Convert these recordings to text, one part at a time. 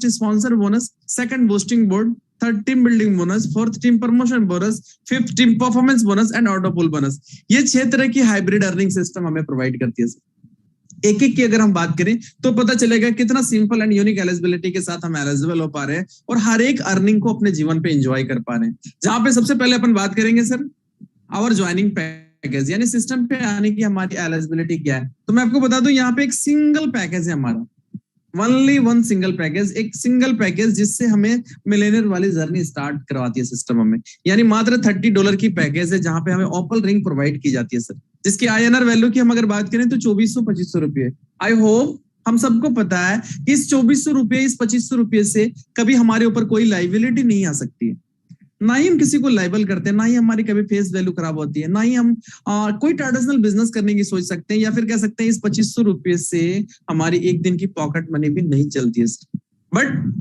First sponsor bonus, second boosting board, third team building bonus, fourth team promotion bonus, fifth team performance bonus and auto pool bonus. ये 6 तरह की hybrid earning system हमें provide करती है। एक एक की अगर हम बात करें तो पता चलेगा कितना सिंपल एंड यूनिक एलिजिबिलिटी के साथ हम एलिजिबल हो पा रहे हैं और हर एक अर्निंग को अपने जीवन पे एंजॉय कर पा रहे हैं। जहां पे सबसे पहले अपन बात करेंगे सर आवर ज्वाइनिंग पैकेज, यानी सिस्टम पे आने की हमारी एलिजिबिलिटी क्या है। तो मैं आपको बता दूं यहाँ पे एक सिंगल पैकेज है हमारा, ओनली वन सिंगल पैकेज, एक सिंगल पैकेज जिससे हमें मिलेनियर वाली जर्नी स्टार्ट करवाती है सिस्टम हमें, यानी मात्र $30 की पैकेज है जहां पे हमें ओपल रिंग प्रोवाइड की जाती है सर, जिसकी INR वैल्यू की हम अगर बात करें तो 2400-2500 रुपए। आई होप हम सबको पता है कि इस 2400 रुपए, इस 2500 रुपए से कभी हमारे ऊपर कोई लाइबिलिटी नहीं आ सकती है, ना ही हम किसी को लाइबल करते हैं, ना ही हमारी कभी फेस वैल्यू खराब होती है, ना ही हम कोई ट्रेडिशनल बिजनेस करने की सोच सकते हैं, या फिर कह सकते हैं इस 2500 रुपए से हमारी एक दिन की पॉकेट मनी भी नहीं चलती है। बट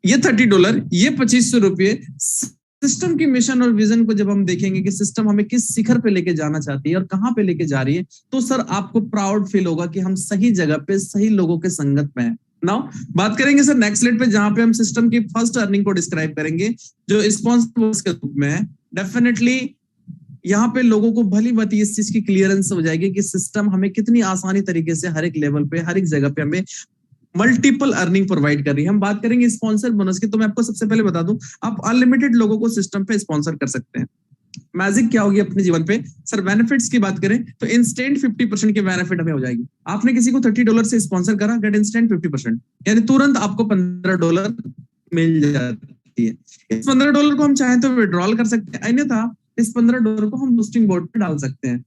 ये $30, ये 2500 रुपए सिस्टम की मिशन और विजन को जब हम देखेंगे कि सिस्टम हमें किस शिखर पे लेके जाना चाहती है और कहां पे लेके जा रही है, तो सर आपको प्राउड फील होगा कि हम सही जगह पे सही लोगों के संगत में हैं। नाउ बात करेंगे सर नेक्स्ट स्लाइड पे, जहां पे हम सिस्टम की फर्स्ट अर्निंग को डिस्क्राइब करेंगे जो स्पॉन्सर के रूप में है। डेफिनेटली यहाँ पे लोगों को भली भांति इस चीज की क्लियरेंस हो जाएगी कि सिस्टम हमें कितनी आसानी तरीके से हर एक लेवल पे, हर एक जगह पे हमें मल्टीपल अर्निंग प्रोवाइड कर रही है। हम बात करेंगे स्पॉन्सर बोनस की, तो मैं आपको सबसे पहले बता दूं आप अनलिमिटेड लोगों को सिस्टम पे स्पॉन्सर कर सकते हैं। मैजिक क्या होगी अपने जीवन पे सर, बेनिफिट्स की बात करें तो इंस्टेंट 50% के बेनिफिट हमें हो जाएगी। आपने किसी को $30 से स्पॉन्सर करा, गेट इंस्टेंट 50%, यानी तुरंत आपको $15 मिल जाती है। इस $15 को हम चाहें तो विड्रॉल कर सकते हैं, अन्यथा इस $15 को हम बूस्टिंग बोर्ड पे डाल सकते हैं,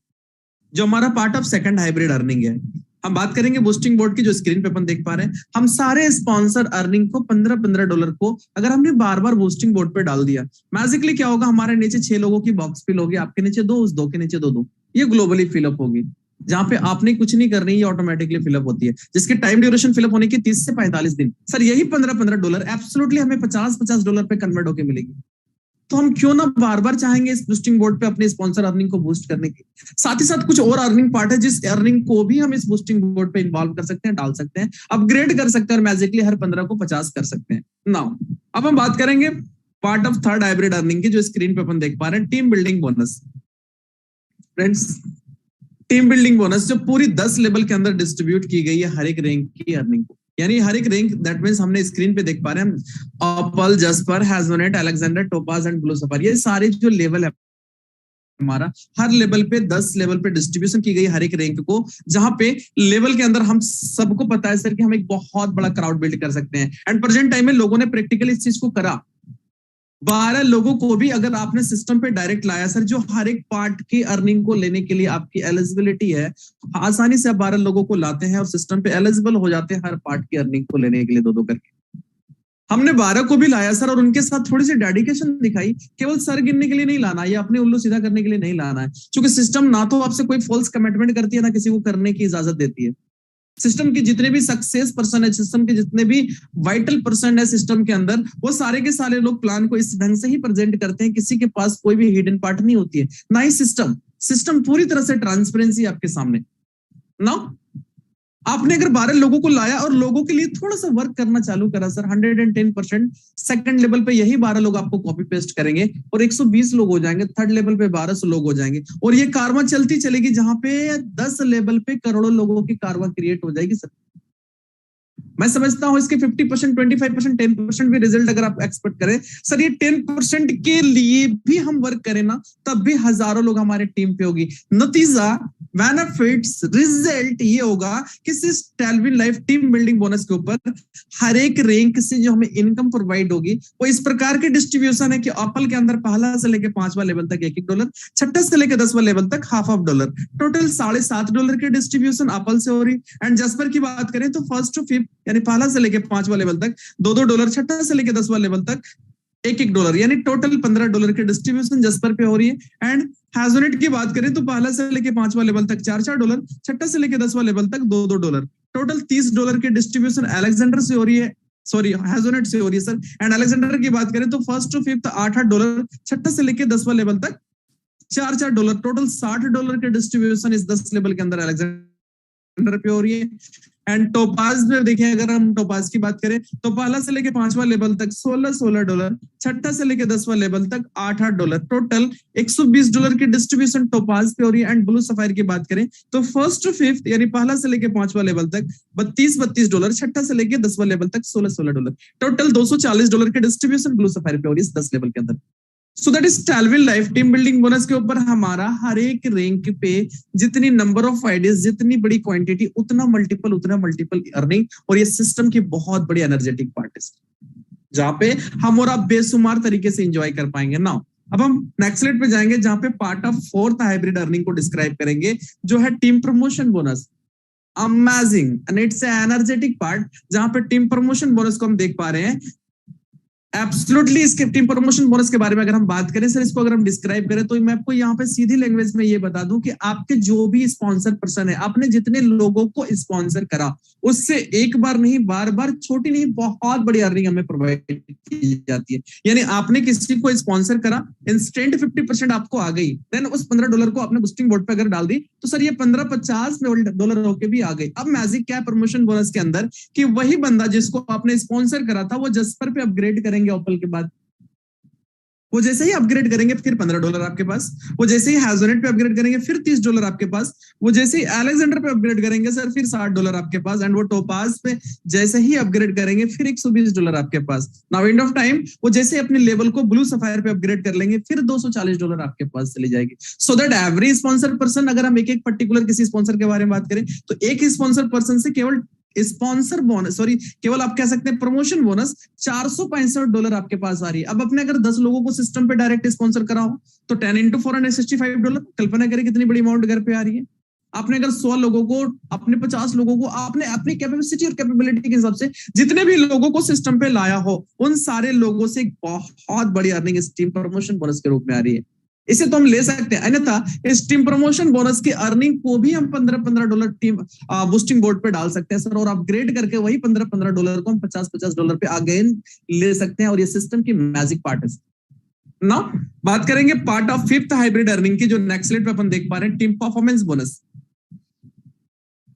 जो हमारा part of second hybrid earning है। हम बात करेंगे बूस्टिंग बोर्ड की, जो स्क्रीन पे अपन देख पा रहे हैं। हम सारे स्पॉन्सर अर्निंग को $15 को अगर हमने बार बार बूस्टिंग बोर्ड पे डाल दिया, मैजिकली क्या होगा, हमारे नीचे 6 लोगों की बॉक्स फिल होगी, आपके नीचे 2, उस 2 के नीचे 2, ये ग्लोबली फिलअप होगी, जहां पे आपने कुछ नहीं करनी, ये ऑटोमेटिकली फिलअप होती है, जिसकी टाइम ड्यूरेशन फिलअप होने की 30 से 45 दिन। सर यही $15 एब्सोल्युटली हमें $50 पे कन्वर्ट होकर मिलेगी। तो हम क्यों ना बार बार चाहेंगे इस बूस्टिंग बोर्ड पे अपने स्पॉन्सर अर्निंग को बूस्ट करने की। साथ ही साथ कुछ और अर्निंग पार्ट है जिस अर्निंग को भी हम इस बूस्टिंग बोर्ड पे इन्वॉल्व कर सकते हैं, डाल सकते हैं, अपग्रेड कर सकते हैं और मैजिकली हर 15 को 50 कर सकते हैं। नाउ अब हम बात करेंगे part of third hybrid earning की, जो स्क्रीन पे अपन देख पा रहे हैं, team building bonus. Friends team building bonus जो पूरी 10 लेवल के अंदर डिस्ट्रीब्यूट की गई है हर एक रैंक की अर्निंग को, यानी हर एक रैंक, दैट मींस हमने स्क्रीन पे देख पा रहे हैं opal, jasper, hessonite, Alexander, topaz and blue sapphire, ये सारे जो लेवल है हमारा, हर लेवल पे 10 लेवल पे डिस्ट्रीब्यूशन की गई हर एक रैंक को, जहां पे लेवल के अंदर हम सबको पता है सर कि हम एक बहुत बड़ा क्राउड बिल्ड कर सकते हैं। एंड प्रेजेंट टाइम में लोगों ने प्रैक्टिकली इस चीज को करा। 12 लोगों को भी अगर आपने सिस्टम पे डायरेक्ट लाया सर, जो हर एक पार्ट की अर्निंग को लेने के लिए आपकी एलिजिबिलिटी है, आसानी से आप 12 लोगों को लाते हैं और सिस्टम पे एलिजिबल हो जाते हैं हर पार्ट की अर्निंग को लेने के लिए 2-2 करके। हमने 12 को भी लाया सर और उनके साथ थोड़ी सी डेडिकेशन दिखाई, केवल सर गिनने के लिए नहीं लाना, ये अपने उल्लू सीधा करने के लिए नहीं लाना है, क्योंकि सिस्टम ना तो आपसे कोई फॉल्स कमिटमेंट करती है, ना किसी को करने की इजाजत देती है। सिस्टम के जितने भी सक्सेस पर्सन है, सिस्टम के जितने भी वाइटल पर्सन है सिस्टम के अंदर, वो सारे के सारे लोग प्लान को इस ढंग से ही प्रेजेंट करते हैं, किसी के पास कोई भी हिडन पार्ट नहीं होती है, ना ही सिस्टम पूरी तरह से ट्रांसपेरेंसी आपके सामने। नाउ आपने अगर 12 लोगों को लाया और लोगों के लिए थोड़ा सा वर्क करना चालू करा सर, 110%, सेकंड लेवल पे यही 12 लोग आपको कॉपी पेस्ट करेंगे और 120 लोग हो जाएंगे, थर्ड लेवल पे 1200 लोग हो जाएंगे, और ये कारवां चलती चलेगी, जहां पे 10 लेवल पे करोड़ों लोगों की कारवां क्रिएट हो जाएगी सर। मैं समझता हूं इसके 50%, 25%, 10% भी रिजल्ट अगर आप एक्सपेक्ट करें सर, ये 10% के लिए भी हम वर्क करें ना, तब भी हजारों लोग हमारे टीम पे होगी। नतीजा, बेनिफिट्स, रिजल्ट ये होगा कि सिर्फ Tailwind life team building bonus के ऊपर हर एक रैंक से जो हमें इनकम प्रोवाइड होगी वो इस प्रकार की डिस्ट्रीब्यूशन है कि एप्पल के अंदर पहला से लेकर 5वां लेवल तक $1-1, छठा से लेकर 10वां लेवल तक $0.5, टोटल $7.5 की डिस्ट्रीब्यूशन एप्पल से हो रही। एंड जस्पर की बात करें तो फर्स्ट टू फिफ्थ, यानी पहला से लेकर 5वां लेवल तक $2-2, छठा से लेकर 10वां लेवल तक $1-1, यानी टोटल $15 की डिस्ट्रीब्यूशन जस्पर पे हो रही है। एंड हैजोनेट की बात करें तो पहला से लेके 5वां लेवल तक $4-4, छठा से लेके 10वां लेवल तक $2-2, टोटल $30 की डिस्ट्रीब्यूशन अलेक्जेंडर से हो रही है, सॉरी हैजोनेट से हो रही है सर। एंड अलेक्जेंडर की बात करें तो फर्स्ट टू फिफ्थ $8-8, छठा से लेके 10वां लेवल तक $4-4, टोटल $60 की डिस्ट्रीब्यूशन इस 10 लेवल के अंदर अलेक्जेंडर पे हो रही है। एंड टोपाज में देखिए, अगर हम टोपाज की बात करें तो पहला से लेके 5वां लेवल तक $16, छठा से लेके 10वां लेवल तक $8, टोटल $120 की डिस्ट्रीब्यूशन टोपाज पे हो रही है। एंड ब्लू सफायर की बात करें तो फर्स्ट टू फिफ्थ यानी पहला से लेके 5वां लेवल तक $32, छठा से लेके 10वां लेवल तक $16, टोटल $240 की डिस्ट्रीब्यूशन ब्लू सफायर पे हो रही है 10 लेवल के अंदर। So that is Tellwill life team building bonus के ऊपर हमारा हर एक रैंक पे जितनी नंबर ऑफ आइडियाज, जितनी बड़ी क्वांटिटी, उतना मल्टीपल अर्निंग, और ये सिस्टम की बहुत बड़ी एनर्जेटिक पार्ट है जहां पे हम और आप बेशुमार तरीके से एंजॉय कर पाएंगे। नाउ अब हम नेक्स्ट स्लाइड पे जाएंगे जहां पे part of fourth hybrid earning को डिस्क्राइब करेंगे, जो है team promotion bonus. Amazing and it's energetic part जहां पे टीम प्रमोशन बोनस को हम देख पा रहे हैं। एब्सोल्युटली इसके टीम प्रमोशन बोनस के बारे में अगर हम बात करें सर, इसको अगर हम डिस्क्राइब करें तो मैं आपको यहाँ पे सीधी लैंग्वेज में ये बता दूं कि आपके जो भी स्पॉन्सर पर्सन है, आपने जितने लोगों को स्पॉन्सर करा उससे एक बार नहीं, बार बार, छोटी नहीं, बहुत बड़ी अर्निंग हमें प्रोवाइड की जाती है। यानी आपने किसी को स्पॉन्सर करा, इंस्टेंट 50% आपको आ गई, देन उस $15 को आपने बूस्टिंग बोर्ड पे अगर डाल दी तो सर ये $15-50 होके भी आ गई। अब मैजिक क्या है प्रमोशन बोनस के अंदर कि वही बंदा जिसको आपने स्पॉन्सर करा था वो जस्पर पे अपग्रेड करेंगे ओपल के बाद, वो जैसे ही अपग्रेड करेंगे फिर $15 आपके पास, वो जैसे ही हैजोनेट पे अपग्रेड करेंगे फिर $30 आपके पास, वो जैसे ही अलेक्जेंडर पे अपग्रेड करेंगे सर फिर $60 आपके पास, एंड वो टोपाज पे जैसे ही अपग्रेड करेंगे फिर $120 आपके पास। नाउ एंड ऑफ टाइम वो जैसे अपने लेवल को ब्लू सफायर पे अपग्रेड कर लेंगे फिर $240 आपके पास चली जाएगी। So that every sponsor person, अगर हम एक एक पर्टिकुलर किसी स्पॉन्सर के बारे में बात करें तो एक ही स्पॉन्सर पर्सन से केवल स्पॉन्सर बोनस, सॉरी केवल आप कह सकते हैं प्रमोशन बोनस $465 आपके पास आ रही है। अब अपने अगर 10 लोगों को सिस्टम पे डायरेक्ट स्पॉन्सर करा हो तो 10 into 465, कल्पना करें कितनी बड़ी अमाउंट घर पे आ रही है। आपने अगर 100 लोगों को, अपने 50 लोगों को, आपने अपनी कैपेसिटी और कैपेबिलिटी के हिसाब से जितने भी लोगों को सिस्टम पे लाया हो, उन सारे लोगों से एक बहुत बड़ी अर्निंग इस टीम प्रमोशन बोनस के रूप में आ रही है। इसे तो हम ले सकते हैं, अन्यथा इस टीम प्रमोशन बोनस की अर्निंग को भी हम $15 टीम बूस्टिंग बोर्ड पे डाल सकते हैं सर, और अपग्रेड करके वही $15 को हम $50 पे अगेन ले सकते हैं, और ये सिस्टम की मैजिक पार्ट है। नाउ बात करेंगे part of fifth hybrid earning की, जो नेक्स्ट स्लाइड पे अपन देख पा रहे हैं, टीम परफॉर्मेंस बोनस।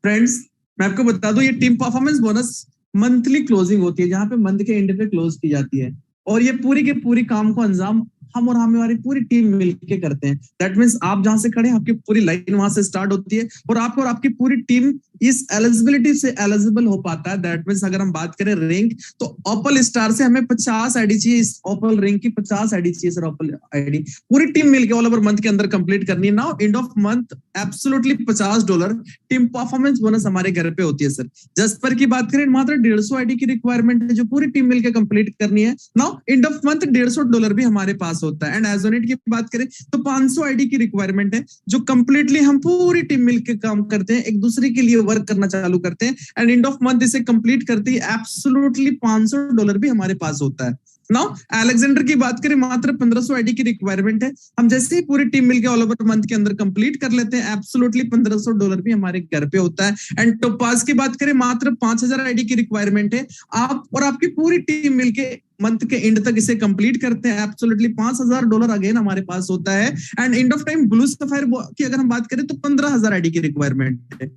फ्रेंड्स मैं आपको बता दूं, ये team performance bonus monthly closing होती है, जहां पे मंथ के एंड पे क्लोज की जाती है, और ये पूरी के पूरी काम को अंजाम हम और हमारी पूरी टीम मिलके करते हैं। दैट मींस आप जहां से खड़े हैं आपकी पूरी लाइन वहां से स्टार्ट होती है, और आप और आपकी पूरी टीम इस एलिजिबिलिटी से एलिजिबल हो पाता है। दैट मींस अगर हम बात करें रैंक, तो ओपल स्टार से हमें 50 आईडी चाहिए, इस ओपल रैंक की 50 आईडी चाहिए सर, ओपल आईडी पूरी टीम मिलके ऑल ओवर मंथ के अंदर कंप्लीट करनी है। Now end of month absolutely $50 team performance bonus हमारे घर पे होती है सर। जस्पर की बात करें मात्र 150 आईडी की रिक्वायरमेंट है जो पूरी टीम मिलकर कंप्लीट करनी है। नाउ एंड ऑफ मंथ $150 भी हमारे पास होता है। एंड एजोनेट की बात करें तो 500 आईडी की रिक्वायरमेंट है जो कंप्लीटली हम पूरी टीम मिलकर काम करते हैं, एक दूसरे के लिए वर्क करना चालू करते हैं, एंड एंड ऑफ मंथ इसे कंप्लीट करते ही एब्सोल्युटली $500 भी हमारे पास होता है। नाउ अलेक्जेंडर की बात करें मात्र 1500 आईडी की रिक्वायरमेंट है, हम जैसे ही पूरी टीम मिलकर ऑल ओवर मंथ के अंदर कंप्लीट कर लेते हैं, एब्सोल्युटली $1500 भी हमारे घर पे होता है। एंड टोपाज की बात करें मात्र 5000 आईडी की रिक्वायरमेंट है, आप और आपकी पूरी टीम मिलके मंथ के एंड तक इसे कंप्लीट करते हैं, एब्सोल्युटली $5000 अगेन हमारे पास होता है। And end of time blue sapphire की अगर हम बात करें तो 15000 आईडी की रिक्वायरमेंट है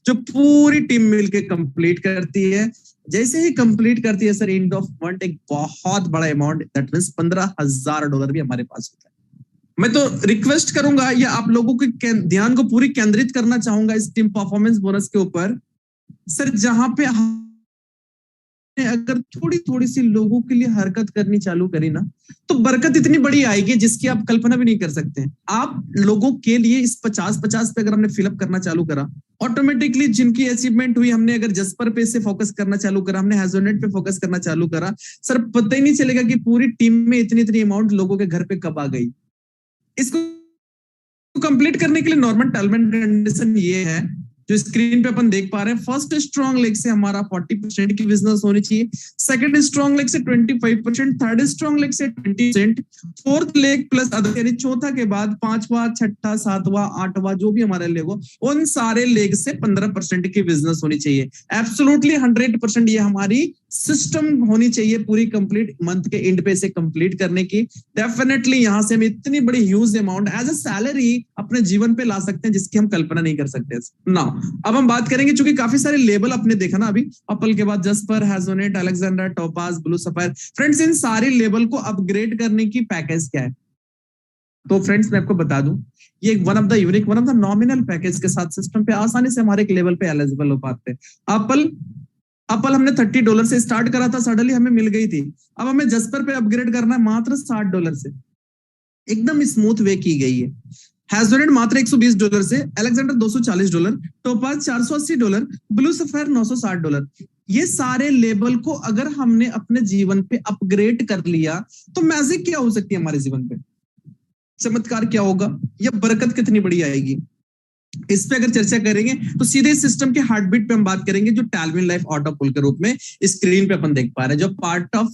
जो पूरी टीम मिलके कंप्लीट करती है। जैसे ही कंप्लीट करती है सर, एंड ऑफ मंथ एक बहुत बड़ा अमाउंट, दैट मींस $15000 भी हमारे पास होता है। मैं तो रिक्वेस्ट करूंगा या आप लोगों के ध्यान को पूरी केंद्रित करना चाहूंगा इस टीम परफॉर्मेंस बोनस के ऊपर सर, जहां पे अगर थोड़ी थोड़ी सी लोगों के लिए हरकत करनी चालू करी ना, तो बरकत इतनी बड़ी आएगी जिसकी आप कल्पना भी नहीं कर सकते। आप लोगों के लिए इस 50-50 पे अगर हमने फिलअप करना चालू करा, ऑटोमेटिकली जिनकी अचीवमेंट हुई, हमने अगर जस्पर पे से फोकस करना चालू करा, हमने हैजोनेट पे फोकस करना चालू करा, सर पता ही नहीं चलेगा कि पूरी टीम में इतनी अमाउंट लोगों के घर पे कब आ गई। इसको कंप्लीट करने के लिए नॉर्मल टर्म एंड कंडीशन ये है जो स्क्रीन पे अपन देख पा रहे हैं। फर्स्ट स्ट्रॉन्ग लेग से हमारा 40% की बिजनेस होनी चाहिए, सेकंड स्ट्रॉन्ग लेग से 25%, थर्ड स्ट्रॉन्ग लेग से 20%, फोर्थ लेग प्लस अदर, यानी चौथा के बाद 5वां, 6ठा, 7वां, 8वां जो भी हमारा लेग हो, उन सारे लेग से 15% की बिजनेस होनी चाहिए। एब्सोल्युटली 100% ये हमारी सिस्टम होनी चाहिए पूरी कंप्लीट मंथ के एंड पे से कंप्लीट करने की। डेफिनेटली यहां से हम इतनी बड़ी huge amount as a salary अपने जीवन पे ला सकते हैं जिसकी हम कल्पना नहीं कर सकते। नाउ अब हम बात करेंगे, चूंकि काफी सारे लेबल अपने देखा ना अभी, एप्पल के बाद jasper, hessonite, Alexander, topaz, blue sapphire. Friends इन सारे लेबल को अपग्रेड करने की पैकेज क्या है? तो फ्रेंड्स मैं आपको बता दूं, ये one of the unique, one of the nominal package के साथ सिस्टम पे आसानी से हमारे एक लेवल पे एलिजिबल हो पाते हैं। एप्पल हमने $30 से स्टार्ट करा था, सडनली हमें मिल गई थी। अब हमें जस्पर पे अपग्रेड करना है मात्र $60 से, एकदम स्मूथ वे की गई है। हैजोनेट मात्र $120 से, अलेक्जेंडर $240, टोपाज $480, ब्लू सफायर $960। ये सारे लेबल को अगर हमने अपने जीवन पे अपग्रेड कर लिया तो मैजिक क्या हो सकती है हमारे जीवन पे, चमत्कार क्या होगा, या बरकत कितनी बड़ी आएगी। इस पे अगर चर्चा करेंगे तो सीधे सिस्टम के हार्ट बीट पे हम बात करेंगे, जो टैलविन लाइफ ऑटो पुल के रूप में स्क्रीन पे अपन देख पा रहे हैं, जो पार्ट ऑफ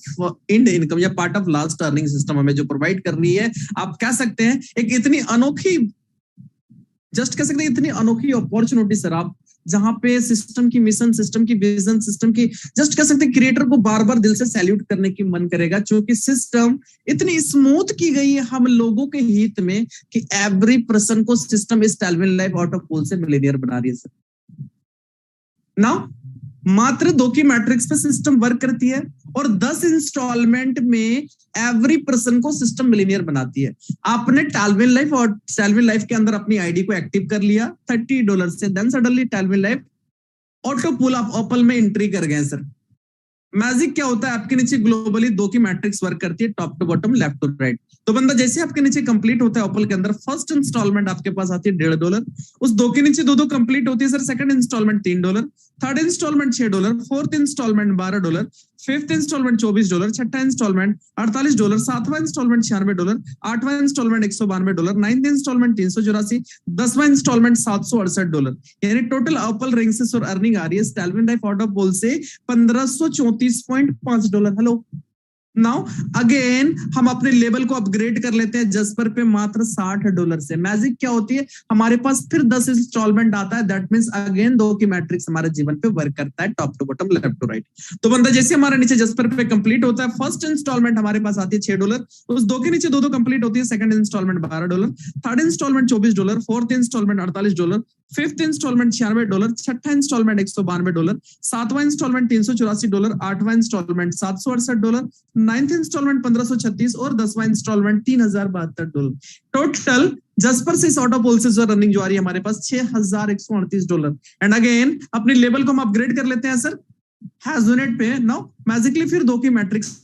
इंड इनकम या part of last earning system हमें जो प्रोवाइड कर रही है। आप कह सकते हैं एक इतनी अनोखी, जस्ट कह सकते हैं इतनी अनोखी अपॉर्चुनिटी सर, आप जहां पे सिस्टम की मिशन, सिस्टम की विजन, सिस्टम की जस्ट कह सकते हैं क्रिएटर को बार बार दिल से सैल्यूट करने की मन करेगा, क्योंकि सिस्टम इतनी स्मूथ की गई है हम लोगों के हित में कि एवरी पर्सन को सिस्टम इस टैलविन लाइफ ऑटो पूल से मिलेनियर बना रही है सर। नाउ मात्र 2 की मैट्रिक्स पे सिस्टम वर्क करती है और 10 इंस्टॉलमेंट में एवरी पर्सन को सिस्टम मिलीनियर बनाती है। आपने टैलविन लाइफ और टैलविन लाइफ के अंदर अपनी आईडी को एक्टिव कर लिया $30 से, देन सडनली टैलविन लाइफ ऑटो पुल आप एप्पल में एंट्री कर गए सर। मैजिक क्या होता है, आपके नीचे ग्लोबली 2 की मैट्रिक्स वर्क करती है, top to bottom, left to right. तो बंदा जैसे आपके नीचे कंप्लीट होता है एप्पल के अंदर, फर्स्ट इंस्टॉलमेंट आपके पास आती है $1.5, उस 2 के नीचे 2 कंप्लीट होती है sir. Second instalment $3, third instalment $6, fourth instalment $12, fifth instalment $24, छठा इंस्टॉलमेंट $48, सातवां इंस्टॉलमेंट $96, आठवां इंस्टॉलमेंट $192, नाइन्थ इंस्टॉलमेंट $384, 10वां इंस्टॉलमेंट $768। यानी टोटल एप्पल रिंग्स और अर्निंग आ रही है टैलविन लाइफ ऑटो पुल से $1534.5। हेलो, नाउ अगेन हम अपने लेवल को अपग्रेड कर लेते हैं जस्पर पे मात्र $60 से। मैजिक क्या होती है, हमारे पास फिर 10 इंस्टॉलमेंट आता है, दैट मींस अगेन 2 की मैट्रिक्स हमारे जीवन पे वर्क करता है, top to bottom, left to right. तो बंदा जैसे हमारा नीचे जस्पर पे कंप्लीट होता है, फर्स्ट इंस्टॉलमेंट हमारे पास आती है $6, उस 2 के नीचे 2 कंप्लीट होती है। Second instalment $12, third instalment $24, fourth instalment $48, fifth instalment $96, छठा इंस्टॉलमेंट $192, सातवां इंस्टॉलमेंट $384, आठवां इंस्टॉलमेंट $768, नाइन्थ इंस्टॉलमेंट $1536 और 10वां इंस्टॉलमेंट $3072। टोटल जस्पर से इस ऑटो पुल से जो रनिंग जो आ रही है हमारे पास $6138। एंड अगेन अपनी लेवल को हम अपग्रेड कर लेते हैं सर हैजोनेट पे। नाउ मैजिकली फिर 2 की मैट्रिक्स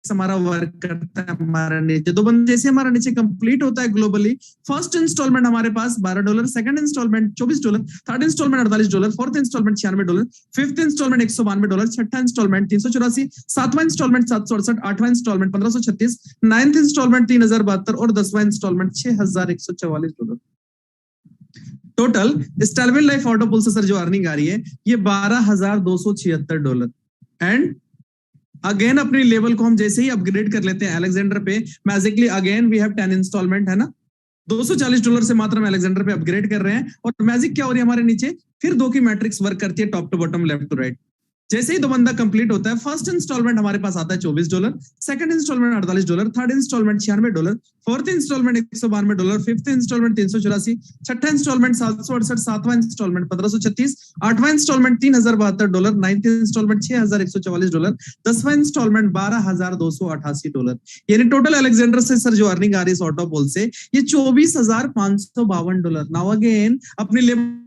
हमारा वर्क करता है हमारा नीचे। 2 बंदे जैसे हमारा नीचे कंप्लीट होता है ग्लोबली, फर्स्ट इंस्टॉलमेंट हमारे पास $12, second instalment $24, third instalment $48, fourth instalment $96, fifth instalment $192, छठा इंस्टॉलमेंट $384, सातवां इंस्टॉलमेंट $768, आठवां इंस्टॉलमेंट $1536, नाइन्थ इंस्टॉलमेंट $3072 और 10वां इंस्टॉलमेंट $6144। टोटल इस टैलविन लाइफ ऑटो पुल से सर जो अर्निंग आ रही है ये $12,276। एंड अगेन अपनी लेवल को हम जैसे ही अपग्रेड कर लेते हैं अलेक्जेंडर पे, magically again we have 10 instalment, है ना, $240 से मात्र हम अलेक्जेंडर पे अपग्रेड कर रहे हैं। और मैजिक क्या हो रही है हमारे नीचे, फिर 2 की मैट्रिक्स वर्क करती है, top to bottom, left to right. जैसे ही 2 बंदा कंप्लीट होता है, फर्स्ट इंस्टॉलमेंट हमारे पास आता है $24, second instalment $48, third instalment $96, fourth instalment $192, fifth instalment $384, छठा इंस्टॉलमेंट $768, सातवां इंस्टॉलमेंट $1536, आठवां इंस्टॉलमेंट $3072, नाइन्थ इंस्टॉलमेंट $6144, 10वां इंस्टॉलमेंट $12,288। यानी टोटल अलेक्जेंडर से सर जो अर्निंग आ रही है इस ऑटो पुल से ये $24,552। नाउ अगेन अपनी लेवल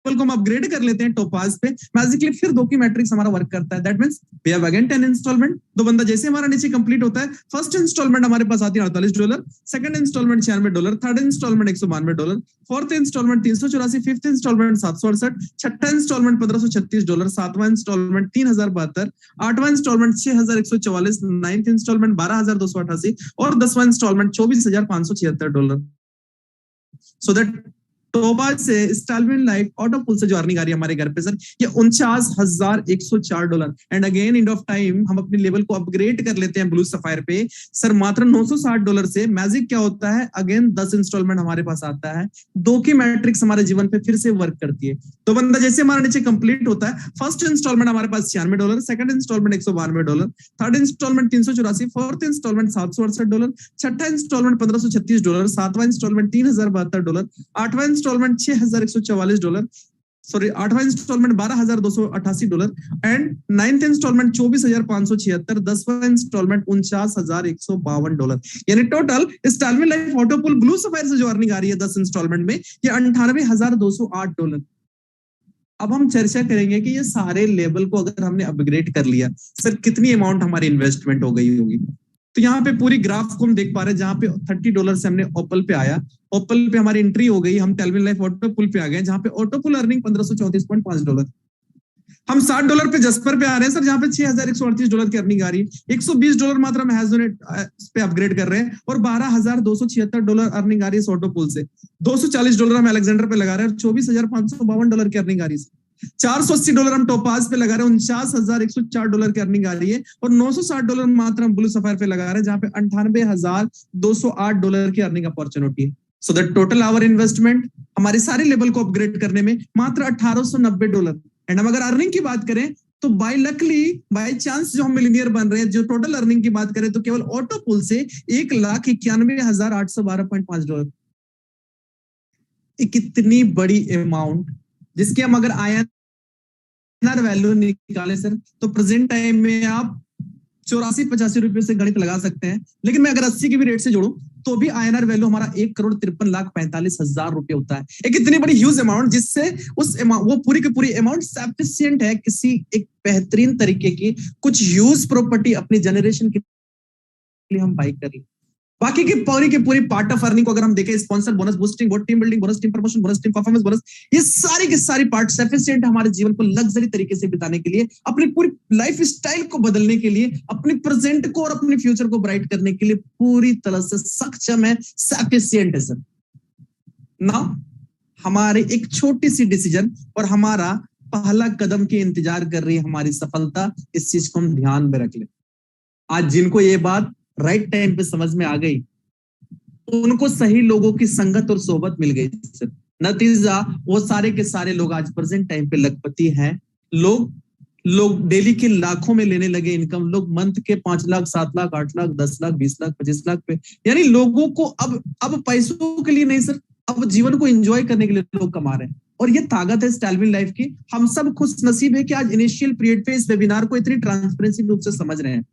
को हम अपग्रेड कर लेते हैं टोपाज पे, मैजिकली फिर 2 की मैट्रिक्स हमारा वर्क करता है, that means we have again 10 instalment. 2 बंदा जैसे हमारा नीचे कंप्लीट होता है, फर्स्ट इंस्टॉलमेंट हमारे पास आती है $48, second instalment $96, third instalment $192, fourth instalment $384, fifth instalment $768, छठा इंस्टॉलमेंट $1536, सातवां इंस्टॉलमेंट $3072, आठवां इंस्टॉलमेंट $6144, नाइन्थ इंस्टॉलमेंट $12,288 और 10वां इंस्टॉलमेंट $24,576। सो दैट टोबाज से, स्टालविन लाइफ, ऑटो पुल से जो अर्निंग आ रही है हमारे घर पे सर, ये $49,104। And again end of time हम अपने लेवल को अपग्रेड कर लेते हैं ब्लू सफायर पे सर, मात्र $960 से। मैजिक क्या होता है, अगेन 10 इंस्टॉलमेंट हमारे पास आता है। दो की मैट्रिक्स हमारे जीवन पे फिर से वर्क करती है। तो बंदा जैसे हमारा नीचे कंप्लीट होता है, फर्स्ट इंस्टॉलमेंट हमारे पास $96, second instalment $192, third instalment $384, fourth instalment $768, छठा इंस्टॉलमेंट $1536, सातवां इंस्टॉलमेंट $3072, आठवां इंस्टॉलमेंट $6144, सॉरी आठवां इंस्टॉलमेंट $12,288 एंड नाइन्थ इंस्टॉलमेंट $24,576, 10वां इंस्टॉलमेंट $49,152। यानी total Stallwin life auto pool blue sapphire से जो अर्निंग आ रही है 10 इंस्टॉलमेंट में, ये $98,208। अब हम चर्चा करेंगे कि ये सारे लेवल को अगर हमने अपग्रेड कर लिया सर, कितनी अमाउंट हमारी इन्वेस्टमेंट हो गई होगी। तो यहाँ पे पूरी ग्राफ को हम देख पा रहे हैं, जहां पे $30 से हमने ओपल पे आया, ओपल पे हमारी एंट्री हो गई, हम टालविन लाइफ ऑटो पुल पे आ गए, जहां पे ऑटो पुल अर्निंग $1,534.5। हम $60 पे जस्पर पे आ रहे हैं सर, जहां पे $6,138 की अर्निंग आ रही है। $120 मात्र हम हैजोनेट पे अपग्रेड कर रहे हैं और $12,276 अर्निंग आ रही है ऑटो पुल से। $240 हम अलेक्जेंडर पे लगा रहे हैं और $24,552 की अर्निंग आ रही है। $480 हम टोपाज पे लगा रहे हैं, $49,104 की अर्निंग आ रही है और $960 मात्र हम ब्लू सफायर पे लगा रहे हैं, जहां पे $98,208 की अर्निंग अपॉर्चुनिटी है। So that total our investment हमारे सारे लेवल को अपग्रेड करने में मात्र $1,890। एंड हम अगर अर्निंग की बात करें तो बाय लकली, बाय चांस जो हम मिलीनियर बन रहे हैं, जो टोटल अर्निंग की बात करें तो केवल ऑटो पुल से $1,91,812। कितनी बड़ी अमाउंट, जिसके हम अगर आईएनआर वैल्यू निकाले सर, तो प्रेजेंट टाइम में आप 84-85 रुपए से गणित लगा सकते हैं। लेकिन मैं अगर 80 की भी रेट से जोड़ूं तो भी आईएनआर वैल्यू हमारा 1,53,45,000 रुपए होता है। एक इतनी बड़ी ह्यूज अमाउंट, जिससे उस वो पूरी की पूरी अमाउंट सफिशिएंट है किसी एक बेहतरीन तरीके की कुछ यूज प्रॉपर्टी अपनी जनरेशन के लिए हम बाई कर लें। बाकी की पूरी पार्ट ऑफ अर्निंग को अगर हम देखें, sponsor bonus, boosting board, team building bonus, team promotion bonus, team performance bonus, ये सारी की सारी पार्ट सफिशिएंट हमारे जीवन को लग्जरी तरीके से बिताने के लिए, अपनी पूरी लाइफ स्टाइल को बदलने के लिए, अपने प्रेजेंट को और अपने फ्यूचर को ब्राइट करने के लिए पूरी तरह से सक्षम है, सफिशिएंट है सर। नाउ हमारे एक छोटी सी डिसीजन और हमारा पहला कदम के इंतजार कर रही है हमारी सफलता। इस चीज को हम ध्यान में रख लें। आज जिनको ये बात राइट टाइम पे समझ में आ गई, उनको सही लोगों की संगत और सोबत मिल गई सर। नतीजा वो सारे के सारे लोग आज प्रेजेंट टाइम पे लखपति हैं। लोग डेली के लाखों में लेने लगे इनकम, लोग मंथ के 5 लाख, 7 लाख, 8 लाख, 10 लाख, 20 लाख, 25 लाख पे। यानी लोगों को अब पैसों के लिए नहीं सर, अब जीवन को एंजॉय करने के लिए लोग कमा रहे हैं। और ये ताकत है स्टालविन लाइफ की। हम सब खुश नसीब है कि आज इनिशियल पीरियड पे इस वेबिनार को इतनी ट्रांसपेरेंसी रूप से समझ रहे हैं।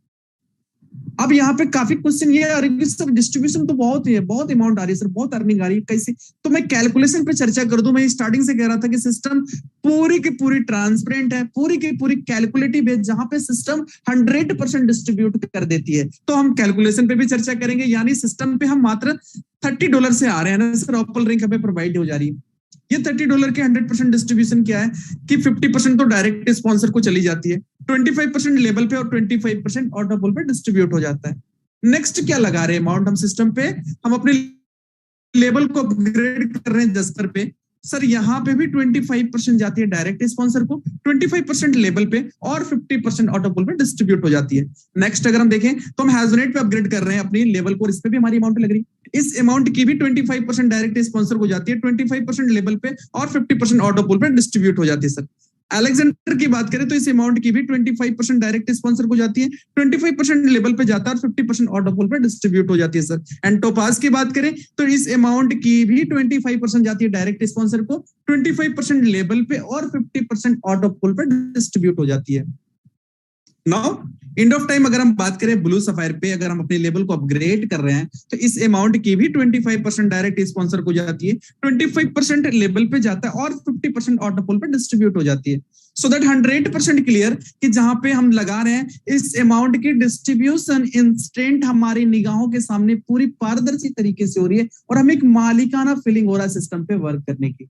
अब यहाँ पे काफी क्वेश्चन ये आ रही है सर, डिस्ट्रीब्यूशन तो बहुत ही है, बहुत अमाउंट आ रही है सर, बहुत अर्निंग आ रही है, कैसे? तो मैं कैलकुलेशन पे चर्चा कर दूं। मैं स्टार्टिंग से कह रहा था कि सिस्टम पूरी की पूरी ट्रांसपेरेंट है, पूरी की पूरी कैलकुलेटिव है, जहां पे सिस्टम 100% डिस्ट्रीब्यूट कर देती है। तो हम कैलकुलेशन पे भी चर्चा करेंगे। यानी सिस्टम पे हम मात्र $30 से आ रहे हैं ना सर, ऑपल रिंग हमें प्रोवाइड हो जा रही है। ये $30 के 100% डिस्ट्रीब्यूशन क्या है कि 50% तो डायरेक्ट स्पॉन्सर को चली जाती है, 25% लेवल पे और 25% ऑटो पुल पे डिस्ट्रीब्यूट हो जाता है। नेक्स्ट क्या लगा रहे हैं अमाउंट हम सिस्टम पे, हम अपने लेवल को अपग्रेड कर रहे हैं जस्पर पे सर। यहाँ पे भी 25% जाती है डायरेक्ट स्पॉन्सर को, 25% लेवल पे और 50% ऑटो पुल पे डिस्ट्रीब्यूट हो जाती है। नेक्स्ट अगर हम देखें तो हम हैजोनेट पे अपग्रेड कर रहे हैं अपनी लेवल को, इस पे भी हमारी अमाउंट लग रही है। इस अमाउंट की भी 25% डायरेक्ट स्पॉन्सर को जाती है, 25% लेवल पे और 50% ऑटो पुल पे डिस्ट्रीब्यूट हो जाती है सर। अलेक्जेंडर की बात करें तो इस अमाउंट की भी 25% डायरेक्ट स्पॉन्सर को जाती है, 25% लेवल पे जाता है और 50% ऑटो पुल पे डिस्ट्रीब्यूट हो जाती है सर। एंड टोपाज की बात करें तो इस अमाउंट की भी 25% जाती है डायरेक्ट स्पॉन्सर को, 25% लेवल पे और 50% ऑटो पुल पे डिस्ट्रीब्यूट हो जाती है। नाउ एंड ऑफ टाइम अगर हम बात करें ब्लू सफायर पे, अगर हम अपने लेवल को अपग्रेड कर रहे हैं तो इस अमाउंट की भी 25% डायरेक्ट स्पॉन्सर को जाती है, 25% लेवल पे जाता है और 50% ऑटो पुल पे डिस्ट्रीब्यूट हो जाती है। सो दैट 100% क्लियर कि जहां पे हम लगा रहे हैं इस अमाउंट की डिस्ट्रीब्यूशन इंस्टेंट हमारी निगाहों के सामने पूरी पारदर्शी तरीके से हो रही है और हमें एक मालिकाना फीलिंग हो रहा है सिस्टम पे वर्क करने की।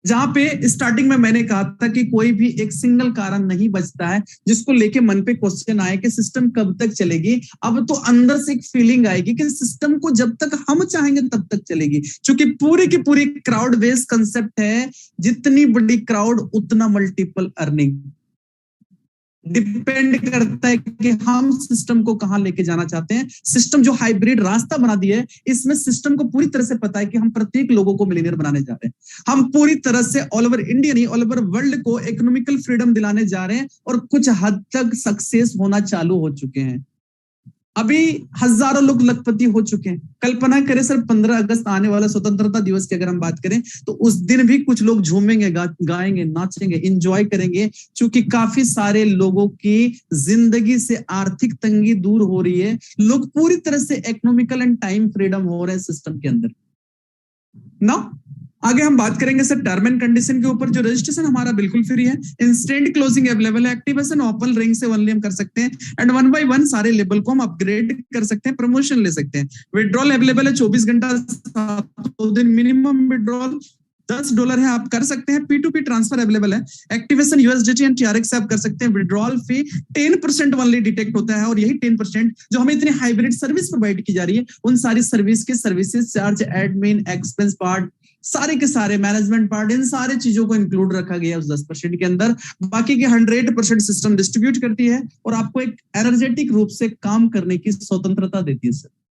जहां पे स्टार्टिंग में मैंने कहा था कि कोई भी एक सिंगल कारण नहीं बचता है जिसको लेके मन पे क्वेश्चन आए कि सिस्टम कब तक चलेगी। अब तो अंदर से एक फीलिंग आएगी कि सिस्टम को जब तक हम चाहेंगे तब तक चलेगी, क्योंकि पूरी की पूरी क्राउड बेस्ड कंसेप्ट है। जितनी बड़ी क्राउड उतना मल्टीपल अर्निंग। डिपेंड करता है कि हम सिस्टम को कहां लेके जाना चाहते हैं। सिस्टम जो हाइब्रिड रास्ता बना दिया है, इसमें सिस्टम को पूरी तरह से पता है कि हम प्रत्येक लोगों को मिलीनियर बनाने जा रहे हैं। हम पूरी तरह से ऑल ओवर इंडिया नहीं, ऑल ओवर वर्ल्ड को इकोनॉमिकल फ्रीडम दिलाने जा रहे हैं और कुछ हद तक सक्सेस होना चालू हो चुके हैं। अभी हजारों लोग लखपति हो चुके हैं। कल्पना करें सर, 15 अगस्त आने वाला स्वतंत्रता दिवस की अगर हम बात करें तो उस दिन भी कुछ लोग झूमेंगे, गाएंगे, नाचेंगे, इंजॉय करेंगे, क्योंकि काफी सारे लोगों की जिंदगी से आर्थिक तंगी दूर हो रही है। लोग पूरी तरह से इकोनॉमिकल एंड टाइम फ्रीडम हो रहे हैं सिस्टम के अंदर। ना आगे हम बात करेंगे सर टर्म एंड कंडीशन के ऊपर। जो रजिस्ट्रेशन हमारा बिल्कुल फ्री है, इंस्टेंट क्लोजिंग अवेलेबल है, एक्टिवेशन ओपन रिंग से ओनली हम कर सकते हैं एंड 1 by 1 सारे लेबल को हम अपग्रेड कर सकते हैं, प्रमोशन ले सकते हैं। विड्रॉल अवेलेबल है 24 घंटा 7 दिन, मिनिमम विड्रॉल $10 है, आप कर सकते हैं। P2P ट्रांसफर अवेलेबल है, एक्टिवेशन USDT एंड TRX से आप कर सकते हैं। विड्रॉल फी 10% ओनली डिटेक्ट होता है, और यही 10% जो हमें इतनी हाइब्रिड सर्विस प्रोवाइड की जा रही है, उन सारी सर्विस के services charge, admin expense part, सारे के सारे मैनेजमेंट पार्ट, इन सारे चीजों को इंक्लूड रखा गया उस 10% के अंदर। बाकी के 100% सिस्टम डिस्ट्रीब्यूट करती है और आपको एक एनर्जेटिक रूप से काम करने की स्वतंत्रता देती है सर।